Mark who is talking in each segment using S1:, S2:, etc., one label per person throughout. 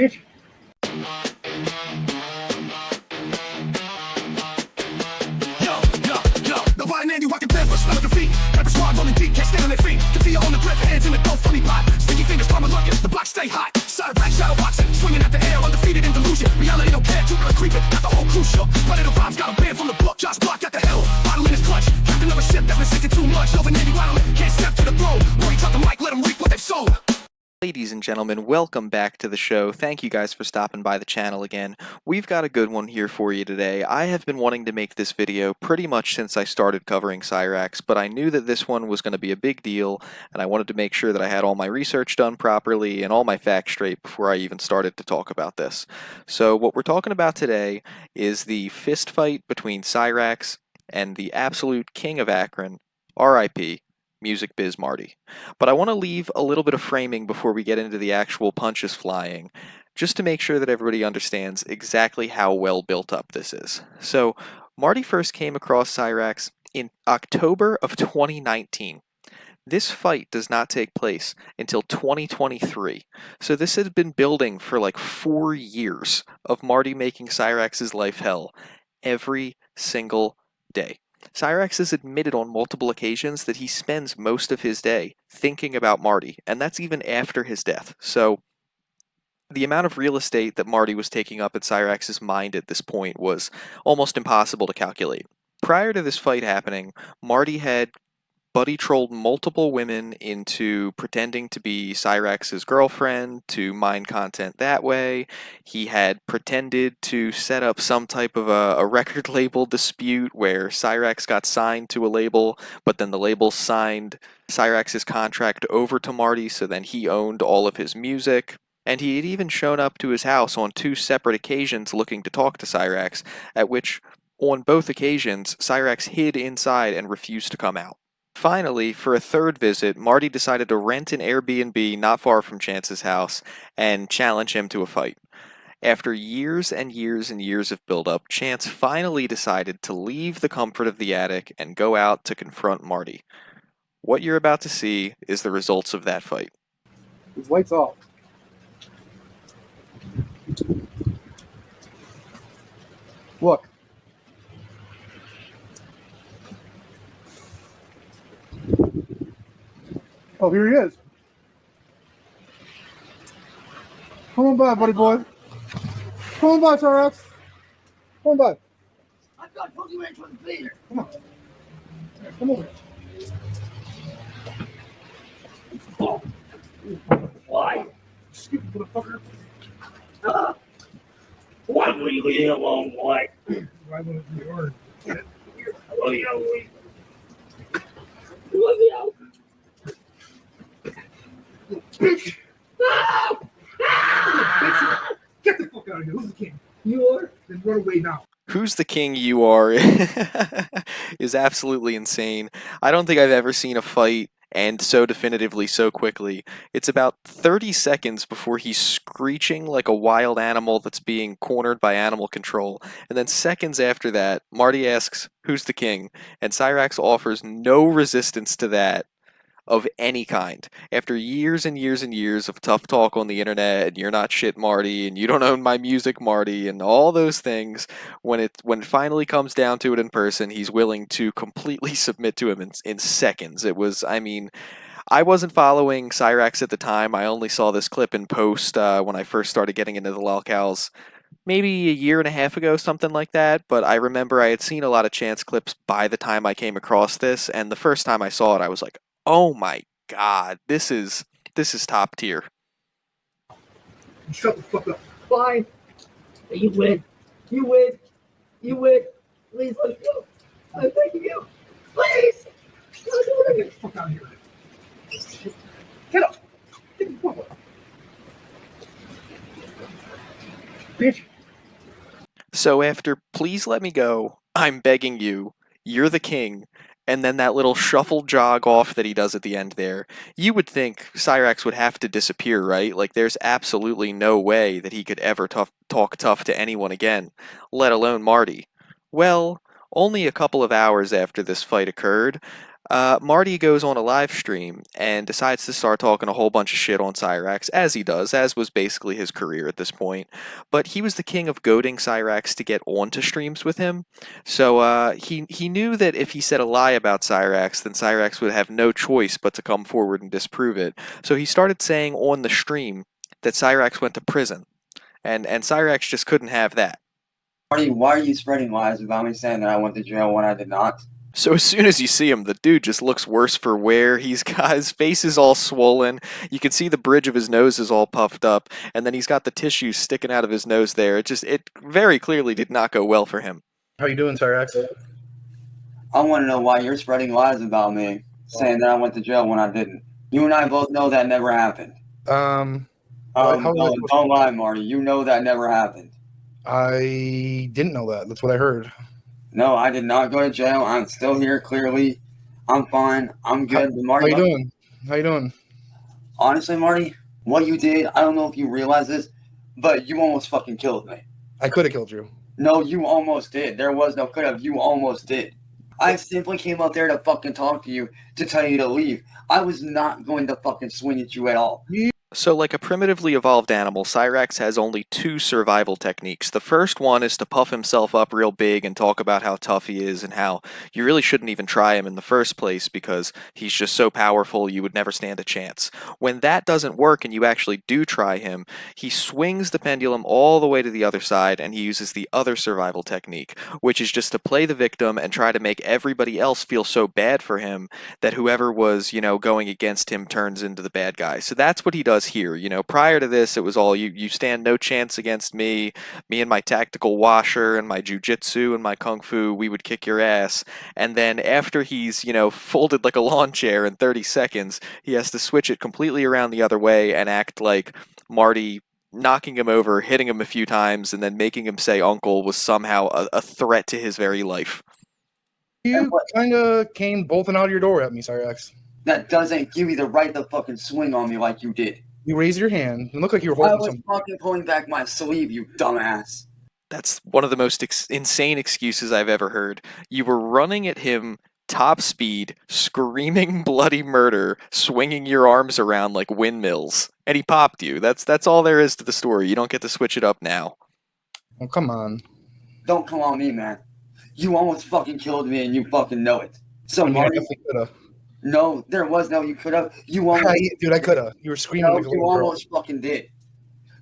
S1: bitch.
S2: The violin and you walking barefoot, smell of defeat. Got the squad rolling deep, can't stand on their feet. Can feel on the grip, hands in the dough, funny pot. Sticky fingers, palm looking, the block stay hot. Cyraxx, shadow boxing, swinging at the air, undefeated in delusion. Reality don't care, Jupiter creeping, got the whole crew shook. Predator vibes, got a band from the book. Josh Block got the hell, bottle in his clutch. Captain of a ship that's been sinking too much. Over Navy waddling, can't step to the throne. Marty drop the mic, let them reap what they've sown.
S3: Ladies and gentlemen, welcome back to the show. Thank you guys for stopping by the channel again. We've got a good one here for you today. I have been wanting to make this video pretty much since I started covering Cyraxx, but I knew that this one was going to be a big deal, and I wanted to make sure that I had all my research done properly and all my facts straight before I even started to talk about this. So what we're talking about today is the fist fight between Cyraxx and the absolute king of Akron, R.I.P., Music Biz Marty. But I want to leave a little bit of framing before we get into the actual punches flying, just to make sure that everybody understands exactly how well built up this is. So, Marty first came across Cyraxx in October of 2019. This fight does not take place until 2023. So this has been building for like 4 years of Marty making Cyraxx's life hell every single day. Cyraxx has admitted on multiple occasions that he spends most of his day thinking about Marty, and that's even after his death. So the amount of real estate that Marty was taking up in Cyraxx's mind at this point was almost impossible to calculate. Prior to this fight happening, Marty had buddy trolled multiple women into pretending to be Cyraxx's girlfriend to mine content that way. He had pretended to set up some type of a record label dispute where Cyraxx got signed to a label, but then the label signed Cyraxx's contract over to Marty, so then he owned all of his music. And he had even shown up to his house on 2 separate occasions looking to talk to Cyraxx, at which, on both occasions, Cyraxx hid inside and refused to come out. Finally, for a third visit, Marty decided to rent an Airbnb not far from Chance's house and challenge him to a fight. After years and years and years of buildup, Chance finally decided to leave the comfort of the attic and go out to confront Marty. What you're about to see is the results of that fight.
S1: His lights off. Look. Oh, here he is. Come on by, buddy boy. Come on by, Cyraxx. Come on by.
S2: I thought I told you ain't trying to be here.
S1: Come on. Come over.
S2: Oh. Why?
S1: Stupid motherfucker.
S2: Why will you leave me alone? Why?
S1: Why wouldn't you order?
S2: Will you? Will you?
S1: Bitch!
S2: Ah! Ah!
S1: Get the fuck out of here. Who's the king?
S2: You are?
S1: Then run away now.
S3: Who's the king you are is absolutely insane. I don't think I've ever seen a fight end so definitively so quickly. It's about 30 seconds before he's screeching like a wild animal that's being cornered by animal control, and then seconds after that, Marty asks, "Who's the king?" and Cyraxx offers no resistance to that of any kind. After years and years and years of tough talk on the internet, and you're not shit Marty, and you don't own my music Marty, and all those things, when it finally comes down to it in person, he's willing to completely submit to him in seconds. It was, I mean, I wasn't following Cyraxx at the time. I only saw this clip in post when I first started getting into the lolcows, maybe a year and a half ago, something like that, but I remember I had seen a lot of Chance clips by the time I came across this, and the first time I saw it, I was like, oh my god, this is top tier.
S1: Shut the fuck up.
S2: Fine. You win. You win. You win. Please let me go. I'm begging you. Please.
S1: Get the fuck out of here. Get up. Get the fuck up. Bitch.
S3: So after "please let me go, I'm begging you, you're the king," and then that little shuffle jog off that he does at the end there, you would think Cyraxx would have to disappear, right? Like, there's absolutely no way that he could ever talk tough to anyone again, let alone Marty. Well, only a couple of hours after this fight occurred, Marty goes on a live stream and decides to start talking a whole bunch of shit on Cyraxx, as he does, as was basically his career at this point. But he was the king of goading Cyraxx to get onto streams with him, so he knew that if he said a lie about Cyraxx, then Cyraxx would have no choice but to come forward and disprove it. So he started saying on the stream that Cyraxx went to prison, and Cyraxx just couldn't have that.
S4: Marty, why are you spreading lies about me saying that I went to jail when I did not?
S3: So as soon as you see him, the dude just looks worse for wear. He's got his face is all swollen. You can see the bridge of his nose is all puffed up, and then he's got the tissues sticking out of his nose there. It very clearly did not go well for him.
S1: How you doing, Cyraxx?
S4: I want to know why you're spreading lies about me, saying that I went to jail when I didn't. You and I both know that never happened. Don't lie, Marty. You know that never happened.
S1: I didn't know that. That's what I heard.
S4: No, I did not go to jail. I'm still here, clearly. I'm fine. I'm good. Marty,
S1: how you doing? How you doing?
S4: Honestly, Marty, what you did, I don't know if you realize this, but you almost fucking killed me.
S1: I could have killed you.
S4: No, you almost did. There was no could have. You almost did. I simply came out there to fucking talk to you, to tell you to leave. I was not going to fucking swing at you at all.
S3: So like a primitively evolved animal, Cyraxx has only two survival techniques. The first one is to puff himself up real big and talk about how tough he is and how you really shouldn't even try him in the first place because he's just so powerful you would never stand a chance. When that doesn't work and you actually do try him, he swings the pendulum all the way to the other side and he uses the other survival technique, which is just to play the victim and try to make everybody else feel so bad for him that whoever was, going against him turns into the bad guy. So that's what he does here. Prior to this, it was all you stand no chance against me and my tactical washer and my jujitsu and my kung fu, we would kick your ass. And then after he's, folded like a lawn chair in 30 seconds, he has to switch it completely around the other way and act like Marty knocking him over, hitting him a few times, and then making him say uncle was somehow a threat to his very life.
S1: You kind of came bolting out of your door at me, Cyraxx.
S4: That doesn't give you the right to fucking swing on me like you did.
S1: You raised your hand. It looked like you were
S4: I
S1: holding
S4: was
S1: something.
S4: fucking pulling back my sleeve, you dumbass.
S3: That's one of the most insane excuses I've ever heard. You were running at him top speed, screaming bloody murder, swinging your arms around like windmills, and he popped you. That's all there is to the story. You don't get to switch it up now.
S1: Oh, come on.
S4: Don't come on me, man. You almost fucking killed me and you fucking know it. So, Marty,
S1: I definitely could have.
S4: No, there was no you could have. You almost
S1: Dude, I could have. You were screaming
S4: no,
S1: like a
S4: you
S1: little girl.
S4: almost fucking did.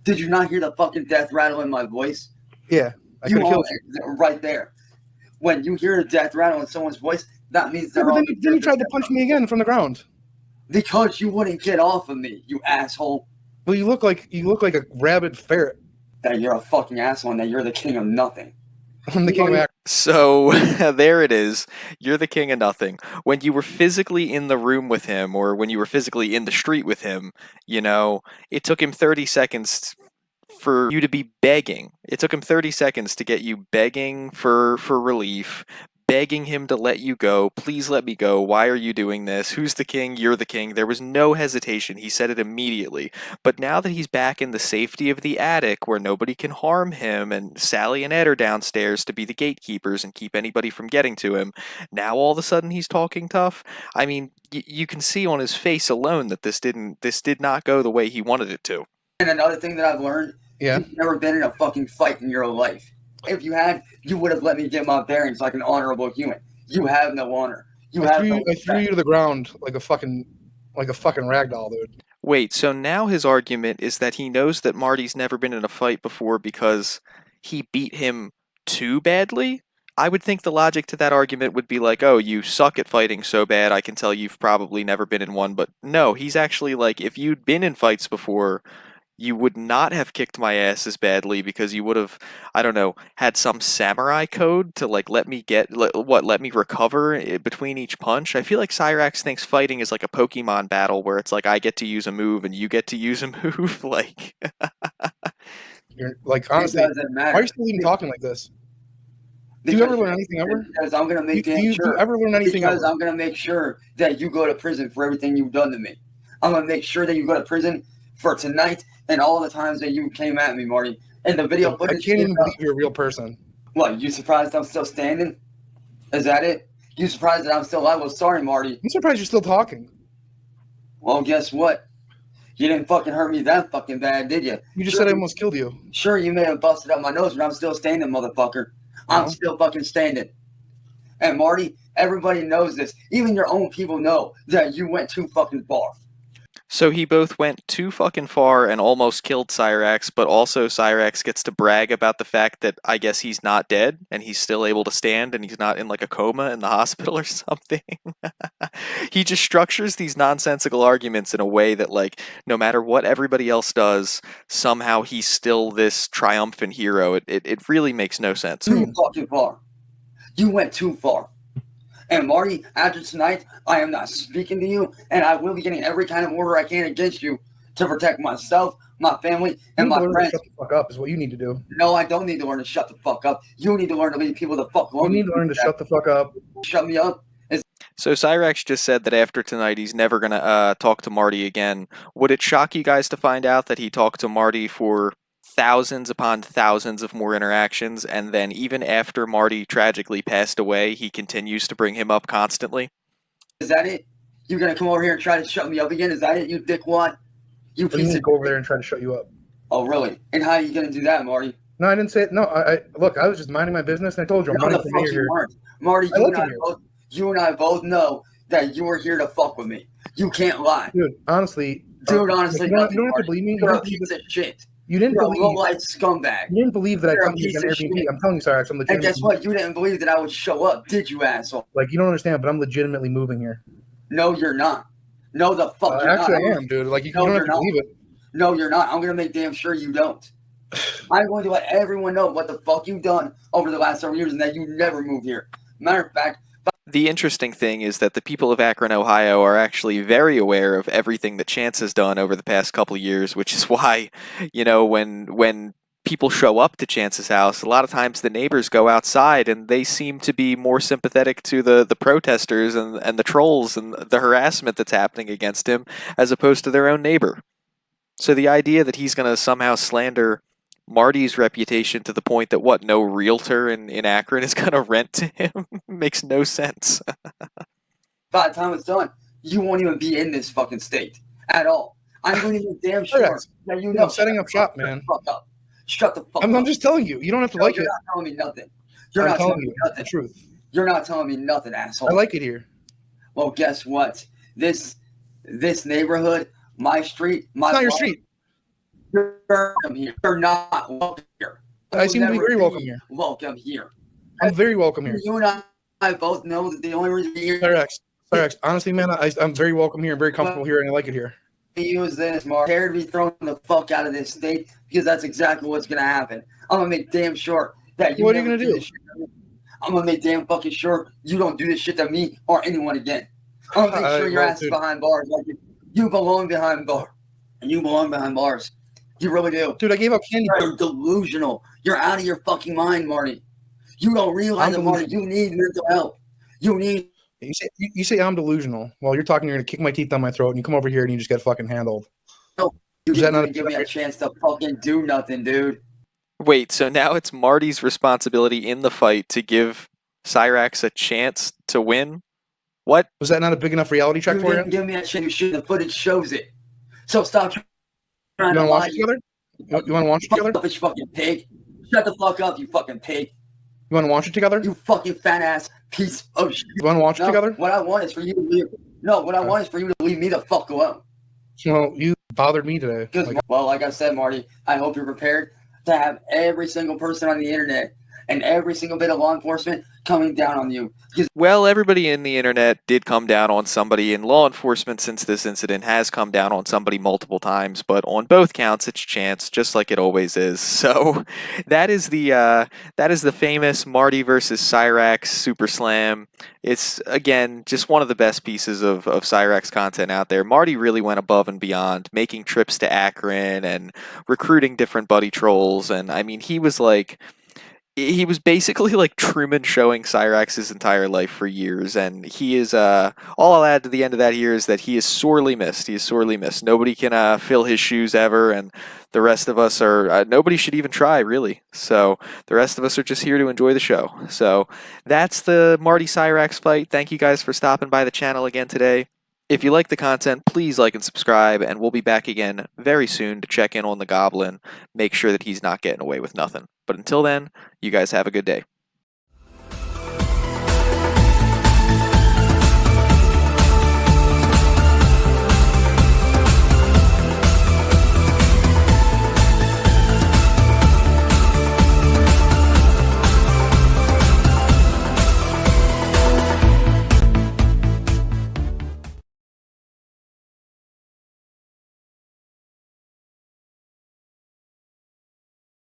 S4: Did you not hear the fucking death rattle in my voice?
S1: Yeah, I could have killed you.
S4: Right there. When you hear the death rattle in someone's voice, that means they're
S1: Then you tried to punch me again from the ground.
S4: Because you wouldn't get off of me, you asshole.
S1: Well, you look like a rabid ferret.
S4: That you're a fucking asshole and that you're the king of nothing.
S1: I'm the king of Akron.
S3: So there it is. You're the king of nothing. When you were physically in the room with him, or when you were physically in the street with him, it took him 30 seconds for you to be begging. It took him 30 seconds to get you begging for relief, begging him to let you go. Please let me go. Why are you doing this? Who's the king? You're the king. There was no hesitation. He said it immediately. But now that he's back in the safety of the attic where nobody can harm him and Sally and Ed are downstairs to be the gatekeepers and keep anybody from getting to him, now all of a sudden he's talking tough. I mean, you can see on his face alone that this did not go the way he wanted it to.
S4: And another thing that I've learned, you've never been in a fucking fight in your life. If you had, you would have let me get my bearings like an honorable human. You have no honor. I
S1: threw you to the ground like a fucking ragdoll, dude.
S3: Wait, so now his argument is that he knows that Marty's never been in a fight before because he beat him too badly? I would think the logic to that argument would be like, oh, you suck at fighting so bad, I can tell you've probably never been in one. But no, he's actually like, if you'd been in fights before, you would not have kicked my ass as badly because you would have, I don't know, had some samurai code to like let me recover between each punch. I feel like Cyraxx thinks fighting is like a Pokemon battle where it's like I get to use a move and you get to use a move. Like,
S1: you're like, honestly, why are you still even talking like this? Do you ever learn anything ever?
S4: Because I'm gonna make
S1: do you ever learn anything
S4: because
S1: ever?
S4: I'm gonna make sure that you go to prison for everything you've done to me. I'm gonna make sure that you go to prison for tonight and all the times that you came at me, Marty. And the video footage.
S1: I can't even believe you're a real person.
S4: What, you surprised I'm still standing? Is that it? You surprised that I'm still alive? Well, sorry, Marty.
S1: I'm surprised you're still talking.
S4: Well, guess what? You didn't fucking hurt me that fucking bad, did you?
S1: You just said I almost killed you.
S4: Sure, you may have busted up my nose, but I'm still standing, motherfucker. I'm still fucking standing. And Marty, everybody knows this. Even your own people know that you went too fucking far.
S3: So he both went too fucking far and almost killed Cyraxx, but also Cyraxx gets to brag about the fact that I guess he's not dead and he's still able to stand and he's not in like a coma in the hospital or something. He just structures these nonsensical arguments in a way that, like, no matter what everybody else does, somehow he's still this triumphant hero. It really makes no sense.
S4: Too fucking far. You went too far. And Marty, after tonight, I am not speaking to you, and I will be getting every kind of order I can against you to protect myself, my family, and my friends.
S1: Shut the fuck up is what you need to do.
S4: No, I don't need to learn to shut the fuck up. You need to learn to leave people the fuck alone.
S1: You need to learn to shut the fuck up.
S4: Shut me up.
S3: So Cyraxx just said that after tonight he's never going to talk to Marty again. Would it shock you guys to find out that he talked to Marty for thousands upon thousands of more interactions, and then even after Marty tragically passed away, he continues to bring him up constantly?
S4: Is that it? You're going to come over here and try to shut me up again? Is that it, you dickwad? You
S1: piece of... go over there and try to shut you up.
S4: Oh, really? And how are you going to do that, Marty?
S1: No, I didn't say it. No, look, I was just minding my business, and I told you I'm running from here.
S4: Marty, you and I both know that you were here to fuck with me. You can't lie.
S1: Dude, honestly.
S4: Dude, honestly.
S1: You don't have to believe me.
S4: You're a piece of shit.
S1: You didn't believe.
S4: You're a low-life scumbag.
S1: You didn't believe that I come to an Airbnb. I'm telling you, Cyraxx, I'm legitimately.
S4: And guess what? You didn't believe that I would show up, did you, asshole?
S1: Like, you don't understand, but I'm legitimately moving here.
S4: No, you're not. No, the fuck you're
S1: actually,
S4: not.
S1: I am, dude. Like, you don't have to believe it.
S4: No, you're not. I'm going to make damn sure you don't. I'm going to let everyone know what the fuck you've done over the last several years and that you never moved here. Matter of fact,
S3: the interesting thing is that the people of Akron, Ohio are actually very aware of everything that Chance has done over the past couple of years, which is why, you know, when people show up to Chance's house, a lot of times the neighbors go outside and they seem to be more sympathetic to the protesters and the trolls and the harassment that's happening against him as opposed to their own neighbor. So the idea that he's going to somehow slander Marty's reputation to the point that no realtor in Akron is going to rent to him makes no sense.
S4: By the time it's done, you won't even be in this fucking state at all. I'm going to be damn sure that you know.
S1: Setting up shop, man.
S4: Shut the fuck up.
S1: I'm just telling you. You don't have to like it.
S4: You're not telling me nothing. You're not telling me nothing.
S1: The truth.
S4: You're not telling me nothing, asshole.
S1: I like it here.
S4: Well, guess what? This neighborhood, my street, my.
S1: It's not your street.
S4: You're welcome here. You're not welcome here.
S1: I seem to be very welcome here.
S4: Welcome here.
S1: I'm very welcome here.
S4: You and I both know that the only reason you're
S1: here. Cyraxx, honestly, man, I'm very welcome here and very comfortable here, and I like it here.
S4: Use this, Mark. Scared to be thrown the fuck out of this state because that's exactly what's gonna happen. I'm gonna make damn sure that you.
S1: What are you gonna do?
S4: I'm gonna make damn fucking sure you don't do this shit to me or anyone again. I'm gonna make sure your ass is behind bars. Like you belong behind bars, and you belong behind bars. You really do.
S1: Dude, I gave up candy.
S4: You're delusional. You're out of your fucking mind, Marty. You don't realize that, Marty. You need mental help. You need.
S1: You say I'm delusional. Well, you're talking. You're gonna kick my teeth down my throat, and you come over here and you just get fucking handled.
S4: No, you didn't give me a chance to fucking do nothing, dude.
S3: Wait, so now it's Marty's responsibility in the fight to give Cyraxx a chance to win? What?
S1: Was that not a big enough reality check for you?
S4: You didn't give me a chance. The footage shows it. So stop.
S1: You want to watch it together? You want to watch it together?
S4: Shut the fucking pig. Shut the fuck up, you fucking pig.
S1: You want to watch it together?
S4: You fucking fat ass piece of shit.
S1: You want to watch it together?
S4: What I want is for you to leave. No, what I want is for you to leave me the fuck alone.
S1: So you bothered me today.
S4: Well, like I said, Marty, I hope you're prepared to have every single person on the internet and every single bit of law enforcement coming down on you.
S3: Well, everybody in the internet did come down on somebody in law enforcement since this incident has come down on somebody multiple times, but on both counts it's Chance, just like it always is. So that is the famous Marty versus Cyraxx Super Slam. It's, again, just one of the best pieces of Cyraxx content out there. Marty really went above and beyond, making trips to Akron and recruiting different buddy trolls, and I mean, he was like... he was basically like Truman showing Cyraxx's entire life for years, and he is all I'll add to the end of that here is that he is sorely missed. He is sorely missed. Nobody can fill his shoes ever, and the rest of us are nobody should even try, really. So the rest of us are just here to enjoy the show. So that's the Marty Cyraxx fight. Thank you guys for stopping by the channel again today. If you like the content, please like and subscribe, and we'll be back again very soon to check in on the Goblin, make sure that he's not getting away with nothing. But until then, you guys have a good day.